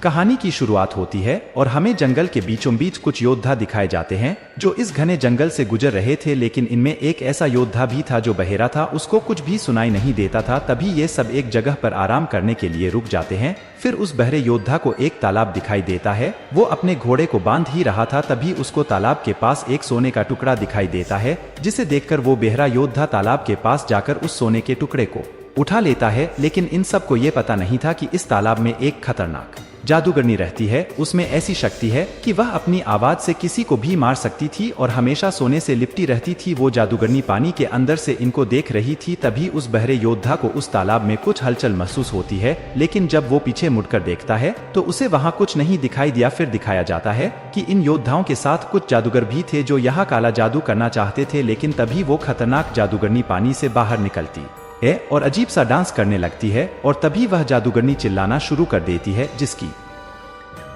कहानी की शुरुआत होती है और हमें जंगल के बीचों बीच कुछ योद्धा दिखाए जाते हैं जो इस घने जंगल से गुजर रहे थे, लेकिन इनमें एक ऐसा योद्धा भी था जो बहेरा था, उसको कुछ भी सुनाई नहीं देता था। तभी ये सब एक जगह पर आराम करने के लिए रुक जाते हैं। फिर उस बहरे योद्धा को एक तालाब दिखाई देता है। वो अपने घोड़े को बांध ही रहा था, तभी उसको तालाब के पास एक सोने का टुकड़ा दिखाई देता है, जिसे देखकर वो बहरा योद्धा तालाब के पास जाकर उस सोने के टुकड़े को उठा लेता है। लेकिन इन सबको ये पता नहीं था कि इस तालाब में एक खतरनाक जादूगरनी रहती है। उसमें ऐसी शक्ति है कि वह अपनी आवाज से किसी को भी मार सकती थी और हमेशा सोने से लिपटी रहती थी। वो जादूगरनी पानी के अंदर से इनको देख रही थी। तभी उस बहरे योद्धा को उस तालाब में कुछ हलचल महसूस होती है, लेकिन जब वो पीछे मुड़कर देखता है तो उसे वहाँ कुछ नहीं दिखाई दिया। फिर दिखाया जाता है कि इन योद्धाओं के साथ कुछ जादूगर भी थे जो यहाँ काला जादू करना चाहते थे। लेकिन तभी वो खतरनाक जादूगरनी पानी से बाहर निकलती है और अजीब सा डांस करने लगती है, और तभी वह जादूगरनी चिल्लाना शुरू कर देती है, जिसकी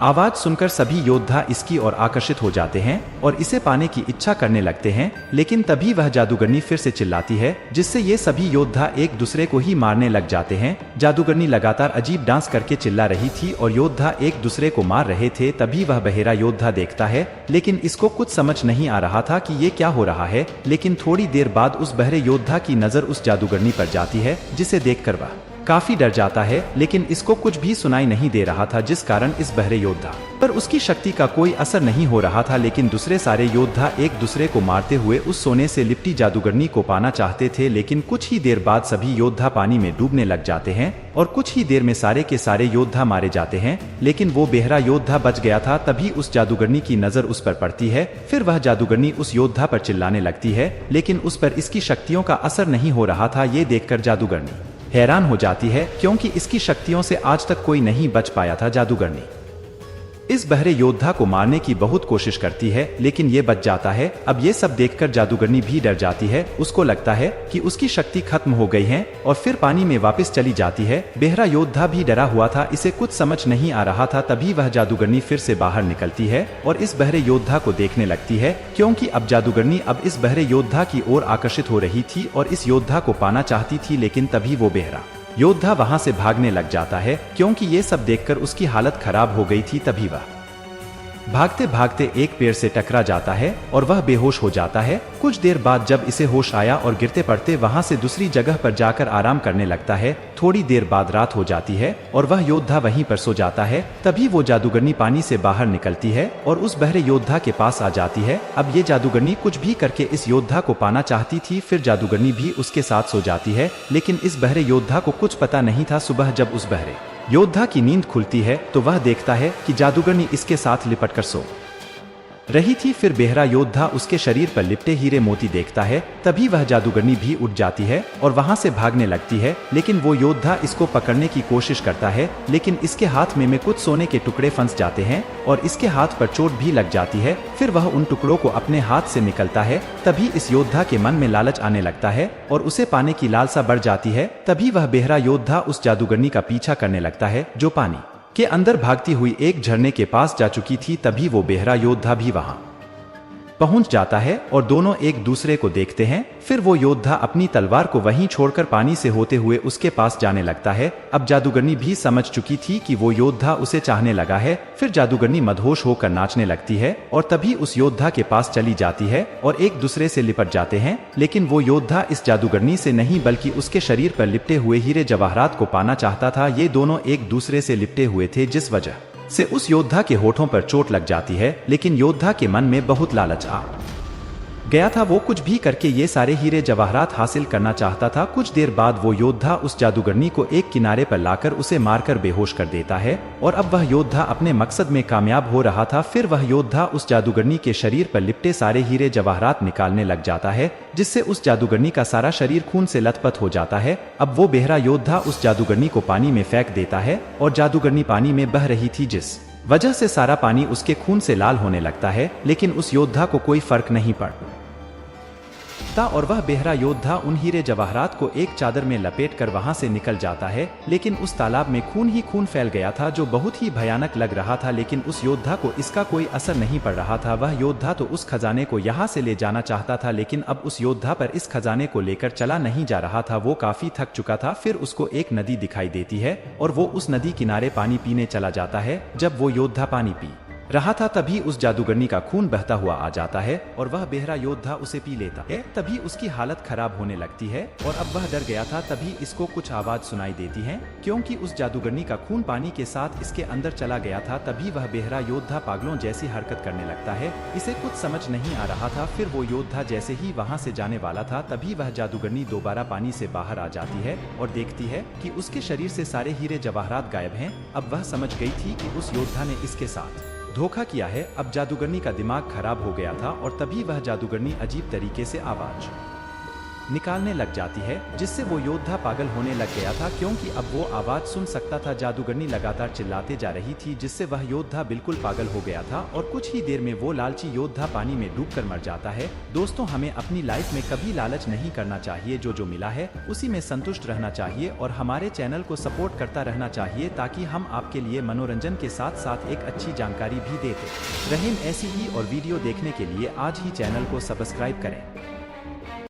आवाज सुनकर सभी योद्धा इसकी ओर आकर्षित हो जाते हैं और इसे पाने की इच्छा करने लगते हैं। लेकिन तभी वह जादूगरनी फिर से चिल्लाती है, जिससे ये सभी योद्धा एक दूसरे को ही मारने लग जाते हैं। जादूगरनी लगातार अजीब डांस करके चिल्ला रही थी और योद्धा एक दूसरे को मार रहे थे। तभी वह बहेरा योद्धा देखता है, लेकिन इसको कुछ समझ नहीं आ रहा था कि ये क्या हो रहा है। लेकिन थोड़ी देर बाद उस बहरे योद्धा की नजर उस जादूगरनी पर जाती है, जिसे देखकर वह काफी डर जाता है। लेकिन इसको कुछ भी सुनाई नहीं दे रहा था, जिस कारण इस बहरे योद्धा पर उसकी शक्ति का कोई असर नहीं हो रहा था। लेकिन दूसरे सारे योद्धा एक दूसरे को मारते हुए उस सोने से लिपटी जादूगरनी को पाना चाहते थे। लेकिन कुछ ही देर बाद सभी योद्धा पानी में डूबने लग जाते हैं और कुछ ही देर में सारे के सारे योद्धा मारे जाते हैं। लेकिन वो बहरा योद्धा बच गया था। तभी उस जादूगरनी की नजर उस पर पड़ती है। फिर वह जादूगरनी उस योद्धा पर चिल्लाने लगती है, लेकिन उस पर इसकी शक्तियों का असर नहीं हो रहा था। ये देखकर जादूगरनी हैरान हो जाती है, क्योंकि इसकी शक्तियों से आज तक कोई नहीं बच पाया था। जादूगरनी इस बहरे योद्धा को मारने की बहुत कोशिश करती है, लेकिन ये बच जाता है। अब ये सब देखकर जादूगरनी भी डर जाती है। उसको लगता है कि उसकी शक्ति खत्म हो गई है और फिर पानी में वापस चली जाती है। बहरा योद्धा भी डरा हुआ था, इसे कुछ समझ नहीं आ रहा था। तभी वह जादूगरनी फिर से बाहर निकलती है और इस बहरे योद्धा को देखने लगती है, क्योंकि अब जादूगरनी अब इस बहरे योद्धा की ओर आकर्षित हो रही थी और इस योद्धा को पाना चाहती थी। लेकिन तभी वो बहरा योद्धा वहां से भागने लग जाता है, क्योंकि ये सब देखकर उसकी हालत खराब हो गई थी। तभी वह भागते भागते एक पेड़ से टकरा जाता है और वह बेहोश हो जाता है। कुछ देर बाद जब इसे होश आया और गिरते पड़ते वहां से दूसरी जगह पर जाकर आराम करने लगता है। थोड़ी देर बाद रात हो जाती है और वह योद्धा वहीं पर सो जाता है। तभी वो जादूगरनी पानी से बाहर निकलती है और उस बहरे योद्धा के पास आ जाती है। अब ये जादूगरनी कुछ भी करके इस योद्धा को पाना चाहती थी। फिर जादूगरनी भी उसके साथ सो जाती है, लेकिन इस बहरे योद्धा को कुछ पता नहीं था। सुबह जब उस बहरे योद्धा की नींद खुलती है तो वह देखता है कि जादूगरनी इसके साथ लिपटकर सो रही थी। फिर बहरा योद्धा उसके शरीर पर लिपटे हीरे मोती देखता है। तभी वह जादूगरनी भी उठ जाती है और वहां से भागने लगती है। लेकिन वो योद्धा इसको पकड़ने की कोशिश करता है, लेकिन इसके हाथ में कुछ सोने के टुकड़े फंस जाते हैं और इसके हाथ पर चोट भी लग जाती है। फिर वह उन टुकड़ों को अपने हाथ से निकलता है। तभी इस योद्धा के मन में लालच आने लगता है और उसे पाने की लालसा बढ़ जाती है। तभी वह बहरा योद्धा उस जादूगरनी का पीछा करने लगता है, जो पानी के अंदर भागती हुई एक झरने के पास जा चुकी थी। तभी वो बहरा योद्धा भी वहां पहुंच जाता है और दोनों एक दूसरे को देखते हैं। फिर वो योद्धा अपनी तलवार को वहीं छोड़कर पानी से होते हुए उसके पास जाने लगता है। अब जादूगरनी भी समझ चुकी थी कि वो योद्धा उसे चाहने लगा है। फिर जादूगरनी मदहोश होकर नाचने लगती है और तभी उस योद्धा के पास चली जाती है और एक दूसरे से लिपट जाते हैं। लेकिन वो योद्धा इस जादूगरनी से नहीं बल्कि उसके शरीर पर लिपटे हुए हीरे जवाहरात को पाना चाहता था। ये दोनों एक दूसरे से लिपटे हुए थे, जिस वजह से उस योद्धा के होठों पर चोट लग जाती है। लेकिन योद्धा के मन में बहुत लालच आ गया था। वो कुछ भी करके ये सारे हीरे जवाहरात हासिल करना चाहता था। कुछ देर बाद वो योद्धा उस जादूगरनी को एक किनारे पर लाकर उसे मारकर बेहोश कर देता है और अब वह योद्धा अपने मकसद में कामयाब हो रहा था। फिर वह योद्धा उस जादूगरनी के शरीर पर लिपटे सारे हीरे जवाहरात निकालने लग जाता है, जिससे उस जादूगरनी का सारा शरीर खून से लथपथ हो जाता है। अब वो बहरा योद्धा उस जादूगरनी को पानी में फेंक देता है और जादूगरनी पानी में बह रही थी, जिस वजह से सारा पानी उसके खून से लाल होने लगता है। लेकिन उस योद्धा को कोई फर्क नहीं पड़ता। और वह बेहरा योद्धा उन हीरे जवाहरात को एक चादर में लपेट कर वहां से निकल जाता है। लेकिन उस तालाब में खून ही खून फैल गया था जो बहुत ही भयानक लग रहा था, लेकिन उस योद्धा को इसका कोई असर नहीं पड़ रहा था। वह योद्धा तो उस खजाने को यहाँ से ले जाना चाहता था, लेकिन अब उस योद्धा पर इस खजाने को लेकर चला नहीं जा रहा था। वो काफी थक चुका था। फिर उसको एक नदी दिखाई देती है और वो उस नदी किनारे पानी पीने चला जाता है। जब वो योद्धा पानी पी रहा था तभी उस जादूगरनी का खून बहता हुआ आ जाता है और वह बेहरा योद्धा उसे पी लेता है। तभी उसकी हालत खराब होने लगती है और अब वह डर गया था। तभी इसको कुछ आवाज सुनाई देती है, क्योंकि उस जादूगरनी का खून पानी के साथ इसके अंदर चला गया था। तभी वह बेहरा योद्धा पागलों जैसी हरकत करने लगता है। इसे कुछ समझ नहीं आ रहा था। फिर वो योद्धा जैसे ही वहाँ से जाने वाला था तभी वह जादूगरनी दोबारा पानी से बाहर आ जाती है और देखती है कि उसके शरीर से सारे हीरे जवाहरात गायब हैं। अब वह समझ गई थी कि उस योद्धा ने इसके साथ धोखा किया है। अब जादूगरनी का दिमाग खराब हो गया था और तभी वह जादूगरनी अजीब तरीके से आवाज निकालने लग जाती है, जिससे वो योद्धा पागल होने लग गया था, क्योंकि अब वो आवाज सुन सकता था। जादूगरनी लगातार चिल्लाते जा रही थी, जिससे वह योद्धा बिल्कुल पागल हो गया था और कुछ ही देर में वो लालची योद्धा पानी में डूबकर मर जाता है। दोस्तों, हमें अपनी लाइफ में कभी लालच नहीं करना चाहिए। जो मिला है उसी में संतुष्ट रहना चाहिए और हमारे चैनल को सपोर्ट करता रहना चाहिए, ताकि हम आपके लिए मनोरंजन के साथ साथ एक अच्छी जानकारी भी देते रहें। ऐसी ही और वीडियो देखने के लिए आज ही चैनल को सब्सक्राइब करें।